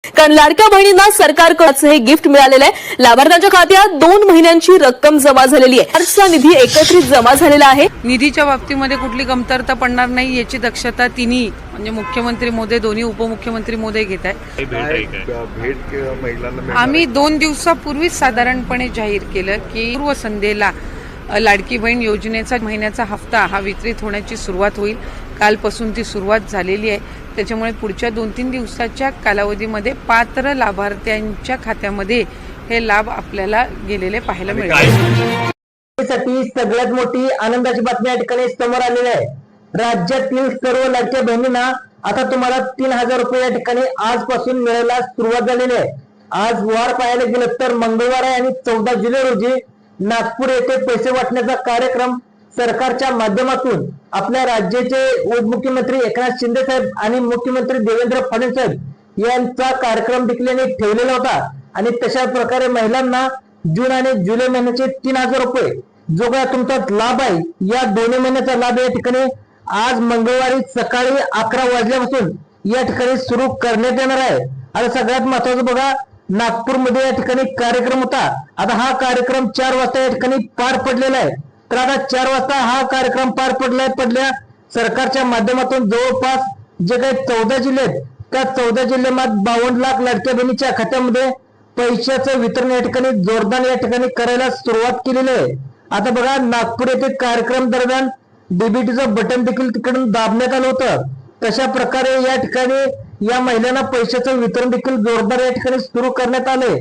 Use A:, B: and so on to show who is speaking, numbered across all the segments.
A: कारण लाडक्या बहिणींना सरकारकडून हे गिफ्ट मिळालेलं आहे। लाभार्थ्यांच्या खात्यात 2 महिन्यांची रक्कम जमा झालेली आहे। आजचा निधी एकत्रित जमा झालेला आहे।
B: निधीच्या बाबतीमध्ये कुठली कमतरता पडणार नाही याची दक्षता तिन्ही म्हणजे मुख्यमंत्री मोदी, दोन्ही उपमुख्यमंत्री मोदी घेत आहेत।
C: भेट महिलांना
B: आम्ही 2 दिवसापूर्वीच साधारणपणे जाहीर केलं की पूर्व संध्येला लाडकी बहीण योजनेचा महिन्याचा हप्ता हा वितरित होण्याची सुरुवात होईल। कालपासून ती सुरुवात झालेली आहे। त्याच्यामुळे पुढच्या 2-3 दिवसाच्या कालावधीमध्ये पात्र लाभार्थ्यांच्या खात्यामध्ये हे लाभ आपल्याला गेलेले पाहायला मिळतील।
D: साठी सगळ्यात मोठी आनंदाची बातमी या ठिकाणी समोर आलेली आहे। राज्यातील सर्व लाडक्या बहिणींना आता तुम्हाला 3000 रुपये या ठिकाणी आजपासून मिळायला सुरुवात झालेली आहे। आज वार पाहायला गेलं तर मंगळवार आहे आणि 14 जुलै रोजी नागपूर येथे पैसे वाटण्याचा कार्यक्रम सरकारच्या माध्यमातून आपल्या राज्याचे उपमुख्यमंत्री एकनाथ शिंदे साहेब आणि मुख्यमंत्री देवेंद्र फडणवीस साहेब यांचा कार्यक्रम देखील ठेवलेला होता। आणि तशा प्रकारे महिलांना जून आणि जुलै महिन्याचे 3000 रुपये जो काय तुमचा लाभ आहे या दोन्ही महिन्याचा लाभ या ठिकाणी आज मंगळवारी सकाळी 11 वाजल्यापासून या ठिकाणी सुरू करण्यात येणार आहे। आणि सगळ्यात महत्वाचं बघा, नागपूरमध्ये या ठिकाणी कार्यक्रम होता। आता हा कार्यक्रम 4 वाजता या ठिकाणी पार पडलेला आहे। तर आता 4 वाजता हा कार्यक्रम पार पडल्या सरकारच्या माध्यमातून जवळपास जे काही 14 जिल्हे आहेत त्या 14 जिल्ह्यामध्ये 52 लाख लाडक्या बहिणीच्या खात्यामध्ये पैशाचं वितरण या ठिकाणी जोरदार या ठिकाणी करायला सुरुवात केलेली आहे। आता बघा, नागपूर येथे कार्यक्रम दरम्यान डीबीटीचं बटन देखील तिकडून दाबण्यात आलं होतं। तशा प्रकारे या ठिकाणी या महिलांना पैशाचं वितरण देखील जोरदार या ठिकाणी सुरू करण्यात आले।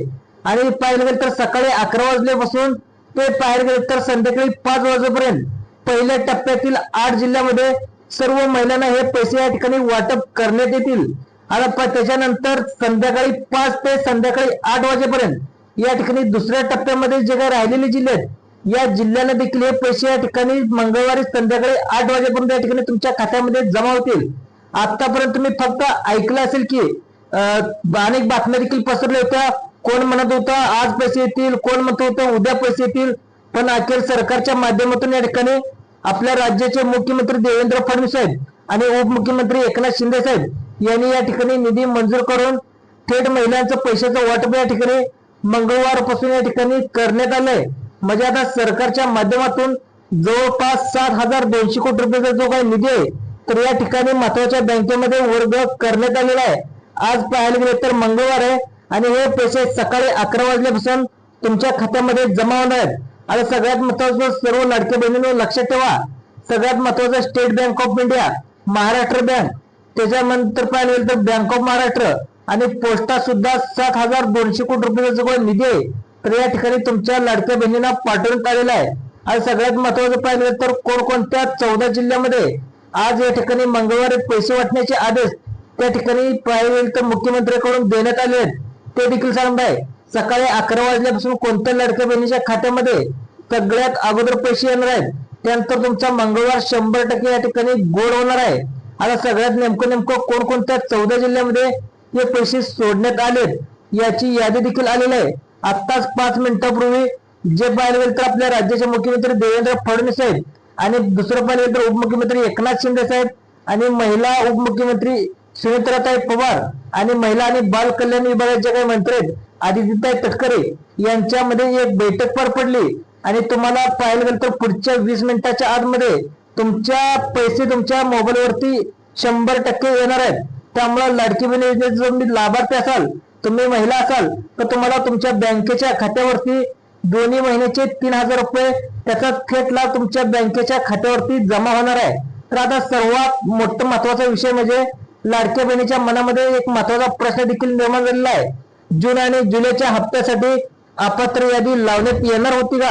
D: आणि पाहायला गेलं तर सकाळी 11 वाजल्यापासून ते पाहायला गेलं तर संध्याकाळी 5 वाजेपर्यंत पहिल्या टप्प्यातील 8 जिल्ह्यामध्ये सर्व महिलांना हे पैसे या ठिकाणी वाटप करण्यात येतील। आता त्याच्यानंतर संध्याकाळी 5 ते संध्याकाळी 8 वाजेपर्यंत या ठिकाणी दुसऱ्या टप्प्यामध्ये जे काही राहिलेले जिल्हे आहेत या जिल्ह्याला देखील हे पैसे या ठिकाणी मंगळवारी संध्याकाळी 8 वाजेपर्यंत या ठिकाणी तुमच्या खात्यामध्ये जमा होतील। आतापर्यंत तुम्ही फक्त ऐकलं असेल की अनेक बातम्या देखील पसरल्या होत्या। कोण म्हणत होतं आज पैसे येतील, कोण म्हणत होतं उद्या पैसे येतील, पण अखेर सरकारच्या माध्यमातून या ठिकाणी आपल्या राज्याचे मुख्यमंत्री देवेंद्र फडणवीस साहेब आणि उपमुख्यमंत्री एकनाथ शिंदे साहेब यांनी या ठिकाणी निधी मंजूर करून थेट महिलांचं पैशाचं वाटप या ठिकाणी मंगळवारपासून या ठिकाणी करण्यात आलंय। म्हणजे आता सरकारच्या माध्यमातून जवळपास 7200 कोटी रुपयाचा जो काही निधी आहे तर या ठिकाणी महत्वाच्या बँकेमध्ये वर्ग करण्यात आलेला आहे। आज पाहायला गेले तर मंगळवार आहे आणि हे पैसे सकाळी 11 वाजल्यापासून तुमच्या खात्यामध्ये जमा होणार आहेत। आणि सगळ्यात महत्वाचं सर्व लाडक्या बहिणींनो लक्षात ठेवा, सगळ्यात महत्वाचं state bank of India, Maharashtra bank, त्याच्यानंतर पाहायला गेलं तर बँक ऑफ महाराष्ट्र आणि पोस्टा सुद्धा 7200 कोटी रुपयाचा जो काही निधी आहे तर या ठिकाणी तुमच्या लाडक्या बहिणींना पाठवण्यात आलेला आहे। आणि सगळ्यात महत्वाचं पाहिलं तर कोणकोणत्या 14 जिल्ह्यामध्ये आज या ठिकाणी मंगळवारी पैसे वाटण्याचे आदेश त्या ठिकाणी पाहिजे तर मुख्यमंत्र्यांकडून देण्यात आले आहेत ते देखील सांगत आहे। सकाळी 11 वाजल्यापासून कोणत्या लाडक्या बहिणीच्या खात्यामध्ये सगळ्यात अगोदर पैसे येणार आहेत, त्यानंतर तुमचा मंगळवार 100% या ठिकाणी गोड होणार आहे। आता सगळ्यात नेमकं कोणकोणत्या 14 जिल्ह्यामध्ये हे पैसे सोडण्यात आलेत याची यादी देखील आलेली आहे। आत्ताच 5 मिनिटापूर्वी जे पाहायला गेलं तर आपल्या राज्याचे मुख्यमंत्री देवेंद्र फडणवीस साहेब आणि दुसरं पाहिलं गेलं तर उपमुख्यमंत्री एकनाथ शिंदे साहेब आणि महिला उपमुख्यमंत्री सुनेत्राताई पवार आणि महिला आणि बाल कल्याण विभागाचे काही मंत्री आहेत आदित्यताई तटकरे यांच्यामध्ये एक बैठक पार पडली। आणि तुम्हाला पाहायला गेलं तर पुढच्या 20 मिनिटाच्या आतमध्ये तुमच्या पैसे तुमच्या मोबाईलवरती 100% येणार आहेत। त्यामुळे लाडकी बहीण योजनेचे जर तुम्ही लाभार्थी असाल, तुम्ही महिला असाल तर तुम्हाला तुमच्या बँकेच्या खात्यावरती दोन्ही महिन्याचे 3000 रुपये त्याचा थेट लाभ तुमच्या बँकेच्या खात्यावरती जमा होणार आहे। तर आता सर्वात मोठा महत्वाचा विषय म्हणजे लाडक्या बहिणीच्या मनामध्ये एक महत्वाचा प्रश्न देखील निर्माण झालेला आहे। जून आणि जुलैच्या हप्त्यासाठी अपात्र यादी लावण्यात येणार होती का?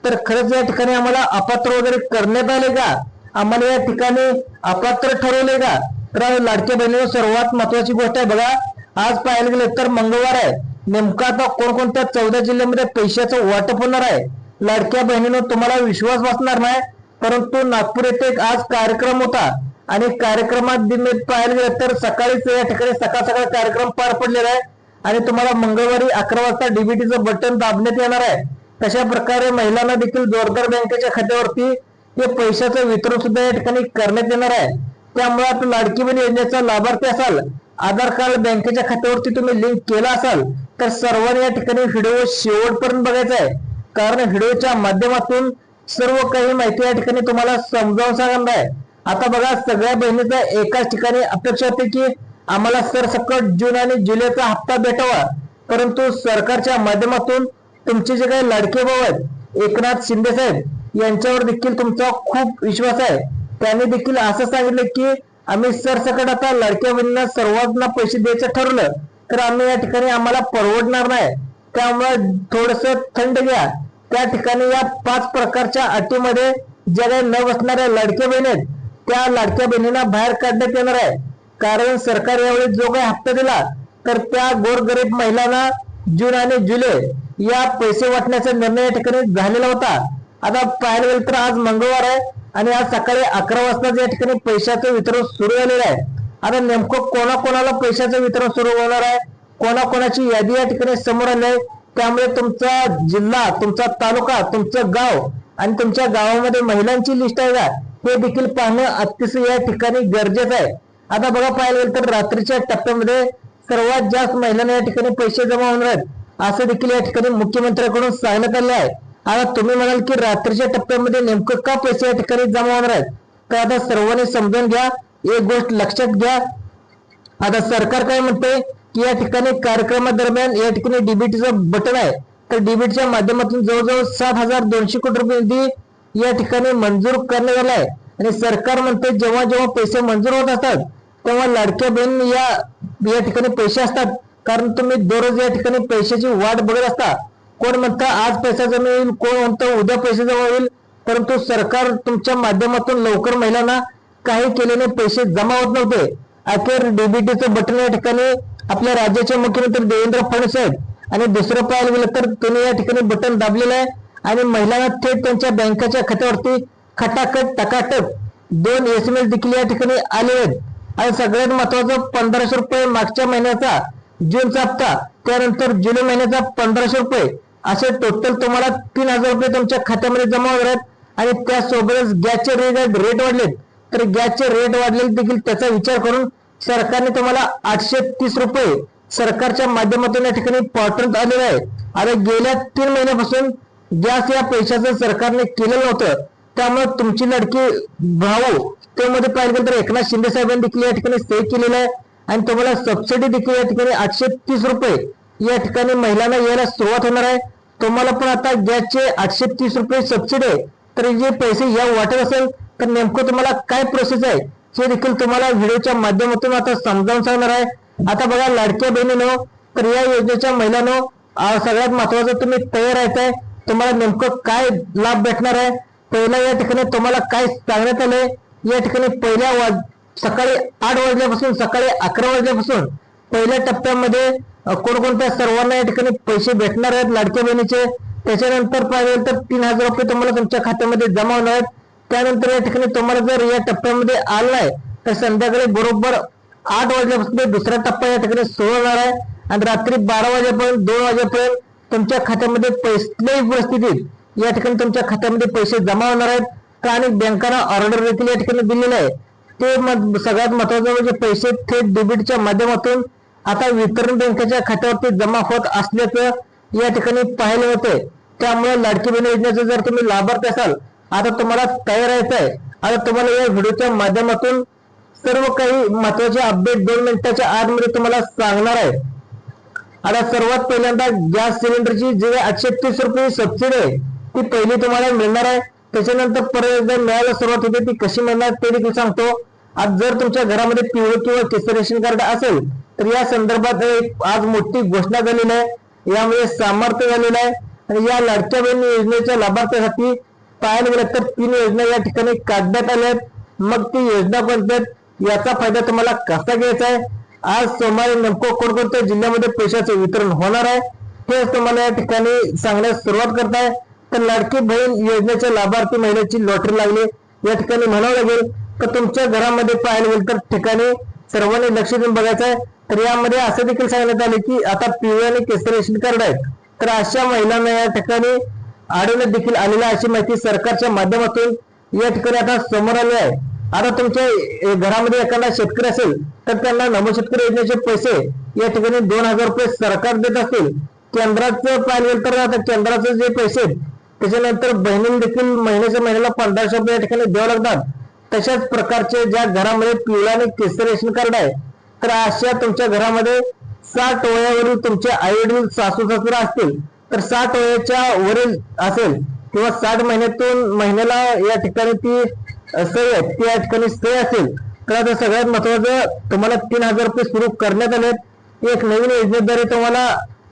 D: तर खरंच या ठिकाणी आम्हाला अपात्र वगैरे करण्यात आले का? आम्हाला या ठिकाणी अपात्र ठरवले का? तर लाडक्या बहिणीवर सर्वात महत्वाची गोष्ट आहे बघा, आज पाहायला गेलं तर मंगळवार आहे, नेमका आता कोणकोणत्या 14 जिल्ह्यामध्ये पैशाचं वाटप होणार आहे। लाडक्या बहिणीनं तुम्हाला विश्वास बसणार नाही, परंतु नागपूर येथे आज कार्यक्रम होता आणि कार्यक्रमात पाहायला गेलं तर सकाळीच या ठिकाणी सकाळ कार्यक्रम पार पडलेला आहे आणि तुम्हाला मंगळवारी 11 वाजता डीबीटीचं बटन दाबण्यात येणार आहे। तशा प्रकारे महिलांना देखील जोरदार बँकेच्या खात्यावरती हे पैशाचं वितरण सुद्धा या ठिकाणी करण्यात येणार आहे। त्यामुळे आपण लाडकी बहीण योजनेचा लाभार्थी असाल आधार कार्ड बँकेच्या खात्यावरती तुम्ही लिंक केला असाल तर सर्वांनी या ठिकाणी व्हिडिओ शेवटपर्यंत बघायचा आहे, कारण व्हिडिओच्या माध्यमातून सर्व काही माहिती या ठिकाणी तुम्हाला समजावून सांगणार आहे. आता बघा, सगळ्या बहिणीचा एकाच ठिकाणी अपेक्षा होती की आम्हाला सरसकट जून आणि जुलैचा हप्ता भेटावा, परंतु सरकारच्या माध्यमातून तुमचे जे काही लाडके भाऊ आहेत एकनाथ शिंदे साहेब यांच्यावर देखील तुमचा खूप विश्वास आहे. त्यांनी देखील असं सांगितलं की आम्ही सरसकट आता लाडक्या बहिणींना सर्वांना पैसे द्यायचं ठरवलं तर आम्ही या ठिकाणी आम्हाला परवडणार नाही, त्यामुळे थोडस थंड घ्या. त्या ठिकाणी या 5 प्रकारच्या अटीमध्ये ज्या काही न बसणाऱ्या लाडक्या बहिणी आहेत त्या लाडक्या बहिणींना बाहेर काढण्यात येणार आहे. कारण सरकार यावेळी जो काही हप्ता दिला तर त्या गोरगरीब महिलांना जून आणि जुलै या पैसे वाटण्याचा निर्णय या ठिकाणी झालेला होता. आता पाहायला गेलं तर आज मंगळवार आहे आणि आज सकाळी 11 वाजता या ठिकाणी पैशाचं वितरण सुरू झालेलं आहे. आता नेमकं कोणाकोणाला पैशाचं वितरण सुरू होणार आहे, कोणाकोणाची यादी या ठिकाणी समोर आली आहे, त्यामुळे तुमचा जिल्हा, तुमचा तालुका, तुमचं गाव आणि तुमच्या गावामध्ये महिलांची लिस्ट आहे का हे देखील पाहणं अतिशय या ठिकाणी गरजेचं आहे. आता बघा, पाहायला गेलं तर रात्रीच्या टप्प्यामध्ये सर्वात जास्त महिलांना या ठिकाणी पैसे जमा होणार आहेत असं देखील या ठिकाणी मुख्यमंत्र्यांकडून सांगण्यात आले आहे. आता तुम्ही म्हणाल की रात्रीच्या टप्प्यामध्ये नेमकं का पैसे या ठिकाणी जमा होणार आहेत, तर आता सर्वांनी समजून घ्या, एक गोष्ट लक्षात घ्या. आता सरकार काय म्हणते की या ठिकाणी कार्यक्रमादरम्यान या ठिकाणी डीबीटीचं बटन आहे, तर डीबीटीच्या माध्यमातून जवळजवळ 7,200 कोटी रुपये निधी या ठिकाणी मंजूर करण्यात आला आहे. आणि सरकार म्हणते जेव्हा जेव्हा पैसे मंजूर होत असतात तेव्हा लाडक्या बहिणी या ठिकाणी पैसे असतात, कारण तुम्ही दररोज या ठिकाणी पैशाची वाट बघत असता. कोण म्हणतं आज पैसा जमा होईल, कोण म्हणतं उद्या पैसे जमा होईल, परंतु सरकार तुमच्या माध्यमातून लवकर महिलांना काही केल्याने पैसे जमा होत नव्हते. अखेर डीबीटीचं बटन या ठिकाणी आपल्या राज्याचे मुख्यमंत्री देवेंद्र फडणवीस आहेत आणि दुसरं पाहायला गेलं तर त्यांनी या ठिकाणी बटन दाबलेलं आहे आणि महिलांना थेट त्यांच्या बँकेच्या खात्यावरती खटाखट टकाटक 2 SMS देखील या ठिकाणी आले आहेत. आणि सगळ्यात महत्वाचं 1,500 रुपये मागच्या महिन्याचा जूनचा हप्ता, त्यानंतर जुलै महिन्याचा 1,500 रुपये, असे टोटल तुम्हाला 3,000 रुपये तुमच्या खात्यामध्ये जमा होणार आहेत. आणि त्यासोबतच गॅसचे रेट वाढलेत, तर गॅसचे रेट वाढलेले देखील त्याचा विचार करून सरकारने तुम्हाला 830 रुपये सरकारच्या माध्यमातून या ठिकाणी पाठवण्यात आलेलं आहे. आता गेल्या 3 महिन्यापासून गॅस या पैशाचं सरकारने केलेलं नव्हतं, त्यामुळे तुमची लाडकी भाऊ त्यामध्ये पाहिलं गेलं तर एकनाथ शिंदे साहेबांनी देखील या ठिकाणी सही केलेलं आहे आणि तुम्हाला सबसिडी देखील या ठिकाणी 830 रुपये या ठिकाणी महिलांना यायला सुरुवात होणार आहे. तुम्हाला पण आता गॅसचे 830 रुपये सबसिडी आहे, तर जे पैसे या वाटत असेल तर नेमकं तुम्हाला काय प्रोसेस आहे हे देखील तुम्हाला व्हिडिओच्या माध्यमातून आता समजावून सांगणार आहे. आता बघा लाडक्या बहिणीनो, तर या योजनेच्या महिलांनो सगळ्यात महत्वाचं तुम्ही तयार राहायचंय. तुम्हाला नेमकं काय लाभ भेटणार आहे, पहिला या ठिकाणी तुम्हाला काय सांगण्यात आलंय. या ठिकाणी सकाळी 8 वाजल्यापासून सकाळी 11 वाजल्यापासून पहिल्या टप्प्यामध्ये कोणकोणत्या सर्वांना या ठिकाणी पैसे भेटणार आहेत लाडक्या बहिणीचे. त्याच्यानंतर पाहिजे तर 3,000 रुपये तुम्हाला तुमच्या खात्यामध्ये जमा होणार आहेत. त्यानंतर या ठिकाणी तुम्हाला जर या टप्प्यामध्ये आलं नाही तर संध्याकाळी बरोबर 8 वाजल्यापासून दुसरा टप्पा या ठिकाणी सुरू होणार आहे आणि रात्री 12 वाजेपर्यंत 2 वाजेपर्यंत तुमच्या खात्यामध्ये कुठल्याही परिस्थितीत या ठिकाणी तुमच्या खात्यामध्ये पैसे जमा होणार आहेत. आणि बँकांना ऑर्डर देखील या ठिकाणी दिलेलं आहे. ते सगळ्यात महत्वाचं म्हणजे पैसे थेट डेबिटच्या माध्यमातून आता वितरण बँकेच्या खात्यावरती जमा होत असल्याचं या ठिकाणी पाहायला होते. त्यामुळे लाडकी बहीण योजनेचा जर तुम्ही लाभार्थी असाल आता तुम्हाला तयार राहायचं आहे. आता तुम्हाला या व्हिडिओच्या माध्यमातून सर्व काही महत्वाचे अपडेट 2 मिनिटाच्या आतमध्ये तुम्हाला सांगणार आहे. आता सर्वात पहिल्यांदा गॅस सिलेंडरची जे 830 रुपये सबसिडी आहे ती पहिली तुम्हाला मिळणार आहे. त्याच्यानंतर परत एकदा मिळायला सुरुवात होते, ती कशी मिळणार ते देखील सांगतो. आज जर तुमच्या घरामध्ये पिवळं किंवा केसरी रेशन कार्ड असेल तर या संदर्भात आज मोठी घोषणा झालेली आहे. यामुळे सामर्थ्य झालेलं आहे आणि या लाडक्या बहीण योजनेच्या लाभार्थ्यासाठी पाहायला गेलं तर 3 योजना या ठिकाणी काढण्यात आल्या आहेत. मग ती योजना कोणत्या, याचा फायदा तुम्हाला कसा घ्यायचा आहे, आज सोमवारी नेमकं कोणकोणत्या जिल्ह्यामध्ये पैशाचं वितरण होणार आहे हे तुम्हाला या ठिकाणी सांगण्यास सुरुवात करताय. तर लाडकी बहीण योजनेच्या लाभार्थी महिलेची लॉटरी लागली या ठिकाणी म्हणावं लागेल तर तुमच्या घरामध्ये पाहायला गेलं तर ठिकाणी सर्वांनी लक्ष देऊन बघायचं आहे. तर यामध्ये असं देखील सांगण्यात आले की आता पिवळे आणि केसरी रेशन कार्ड आहेत, तर अशा महिलांना या ठिकाणी आढळण्यात देखील आलेल्या अशी माहिती सरकारच्या माध्यमातून या ठिकाणी आता समोर आली आहे. आता तुमच्या घरामध्ये एखादा शेतकरी असेल तर त्यांना नमो शेतकरी योजनेचे पैसे या ठिकाणी 2,000 रुपये सरकार देत असेल. केंद्राचं पाहिलं तर आता केंद्राचे जे पैसे आहेत त्याच्यानंतर बहिणीला देखील महिन्याला 1,500 रुपये या ठिकाणी द्यावे लागतात. तशाच प्रकारचे ज्या घरामध्ये पिवळा आणि केसरी रेशन कार्ड आहे तर अशा तुमच्या घरामध्ये 60 वयावरील तुमचे आई वडील सासू सासरा असतील तर 60 वयाच्या वरील असेल किंवा 60 महिन्याला या ठिकाणी ती सही आहे ती या ठिकाणी सही असेल तर आता सगळ्यात महत्वाचं तुम्हाला 3,000 रुपये सुरू करण्यात आले. एक नवीन योजनेद्वारे तुम्हाला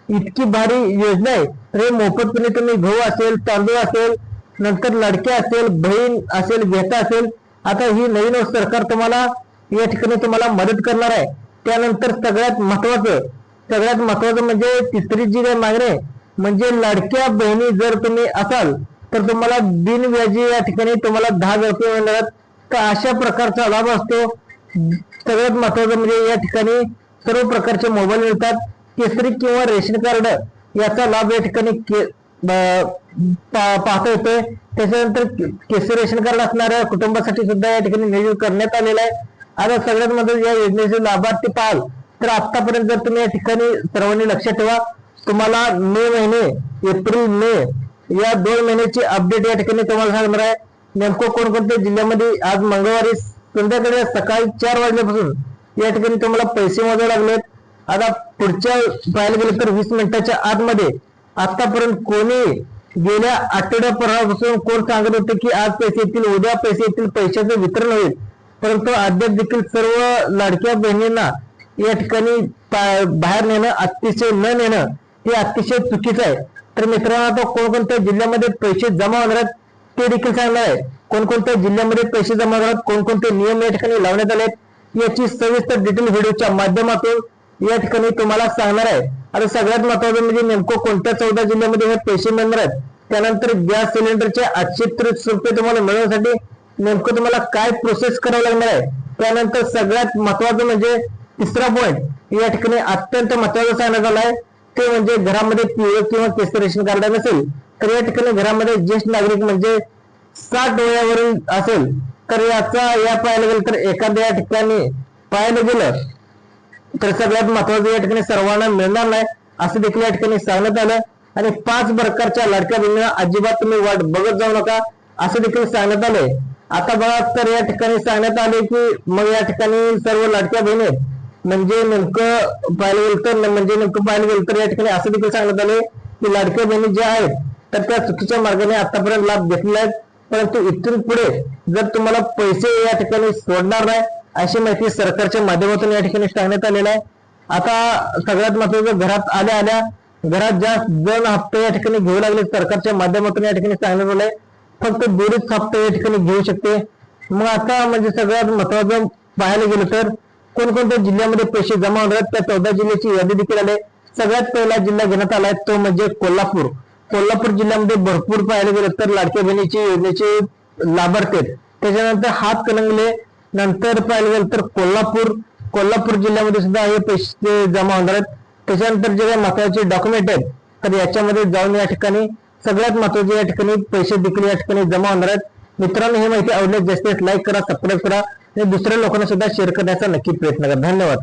D: इतकी भारी योजना आहे तर हे मोफतपणे तुम्ही गहू असेल तांदूळ असेल नंतर लडके असेल बहीण असेल घेता असेल आता ही नवीन सरकार तुम्हाला या ठिकाणी तुम्हाला मदत करणार आहे. त्यानंतर सगळ्यात महत्वाचं म्हणजे तिसरी जी काही मागणी आहे म्हणजे लाडक्या बहिणी जर तुम्ही असाल तर तुम्हाला बिनव्याजी या ठिकाणी तुम्हाला 10,000 रुपये मिळणार. तर अशा प्रकारचा लाभ असतो. सगळ्यात महत्वाचं म्हणजे या ठिकाणी सर्व प्रकारचे मोबाईल मिळतात. केसरी किंवा रेशन कार्ड याचा लाभ या ठिकाणी पाहता येतोय. त्याच्यानंतर केसरी रेशन कार्ड असणाऱ्या कुटुंबासाठी सुद्धा या ठिकाणी नियोजन करण्यात आलेलं आहे. आता सगळ्यात महत्वाचं या योजनेचे लाभार्थी पाहाल तर आतापर्यंत जर तुम्ही या ठिकाणी सर्वांनी लक्षात ठेवा तुम्हाला मे महिने एप्रिल मे या 2 महिन्याची अपडेट या ठिकाणी तुम्हाला सांगणार आहे. नेमकं कोणकोणत्या जिल्ह्यामध्ये आज मंगळवारी संध्याकाळी सकाळी 4 वाजल्यापासून या ठिकाणी तुम्हाला पैसे मोजावे लागलेत. आता पुढच्या पाहायला गेलं तर 20 मिनिटाच्या आतमध्ये आतापर्यंत कोणी गेल्या आठवड्यापासून कोण सांगत होते की आज पैसे येतील उद्या पैसे येतील पैशाचं वितरण होईल परंतु अद्याप देखील सर्व लाडक्या बहिणींना या ठिकाणी बाहेर नेणं अतिशय न नेणं हे अतिशय चुकीचं आहे. तर मित्रांनो आता कोणकोणत्या जिल्ह्यामध्ये पैसे जमा होणार आहेत ते देखील सांगणार आहे. कोणकोणत्या जिल्ह्यामध्ये पैसे जमा होणार आहेत कोणकोणते नियम या ठिकाणी लावण्यात आले आहेत याची सविस्तर डिटेल व्हिडिओच्या माध्यमातून या ठिकाणी तुम्हाला सांगणार आहे. आता सगळ्यात महत्वाचं म्हणजे नेमकं कोणत्या 14 जिल्ह्यामध्ये हे पैसे मिळणार आहेत. त्यानंतर गॅस सिलेंडरचे 830 रुपये तुम्हाला मिळवण्यासाठी नेमकं तुम्हाला काय प्रोसेस करावं लागणार आहे. त्यानंतर सगळ्यात महत्वाचं म्हणजे तिसरा पॉईंट या ठिकाणी अत्यंत महत्वाचं सांगण्यात आलं आहे ते म्हणजे घरामध्ये पिवळं किंवा केसरी रेशन कार्ड नसेल तर या ठिकाणी घरामध्ये ज्येष्ठ नागरिक म्हणजे 60 वयावरील असेल तर या पाहायला गेलं तर एखाद्या ठिकाणी पाहायला गेलं तर सगळ्यात महत्वाचं या ठिकाणी सर्वांना मिळणार नाही असं देखील या ठिकाणी सांगण्यात आलं. आणि 5 प्रकारच्या लाडक्या बहिणींना अजिबात तुम्ही वाट बघत जाऊ नका असं देखील सांगण्यात आलंय. आता बघा तर या ठिकाणी सांगण्यात आले की मग या ठिकाणी सर्व लाडक्या बहिणी म्हणजे नेमकं पाहायला गेलं तर या ठिकाणी असं देखील सांगण्यात आले की लाडक्या बहिणी ज्या आहेत तर त्या चुकीच्या मार्गाने आतापर्यंत लाभ घेतलेला आहेत परंतु इथून पुढे जर तुम्हाला पैसे या ठिकाणी सोडणार नाही अशी माहिती सरकारच्या माध्यमातून या ठिकाणी सांगण्यात आलेलं आहे. आता सगळ्यात महत्वाचं घरात आल्या घरात जास्त जण हप्ते या ठिकाणी घेऊ लागले सरकारच्या माध्यमातून या ठिकाणी सांगण्यात आलंय फक्त 2 हप्ते या ठिकाणी घेऊ शकते. मग आता म्हणजे सगळ्यात महत्वाचं पाहायला गेलं तर कोणकोणत्या जिल्ह्यामध्ये पैसे जमा होणार आहेत त्या 14 जिल्ह्याची यादी देखील आली. सगळ्यात पहिला जिल्हा घेण्यात आलाय तो म्हणजे कोल्हापूर जिल्ह्यामध्ये भरपूर पाहायला गेलं तर लाडक्या बहिणीची योजनेचे लाभार्थी आहेत. त्याच्यानंतर हातकणंगले नंतर पाहायला गेलं तर कोल्हापूर जिल्ह्यामध्ये सुद्धा हे पैसे जमा होणार आहेत. त्याच्यानंतर जे काही महत्वाचे डॉक्युमेंट आहेत तर याच्यामध्ये जाऊन या ठिकाणी सगळ्यात महत्वाचे या ठिकाणी पैसे देखील या ठिकाणी जमा होणार आहेत. मित्रांनो ही माहिती आवडल्यास जास्तीत लाईक करा सबस्क्राईब करा आणि दुसऱ्या लोकांना सुद्धा शेअर करण्याचा नक्की प्रयत्न करा. धन्यवाद.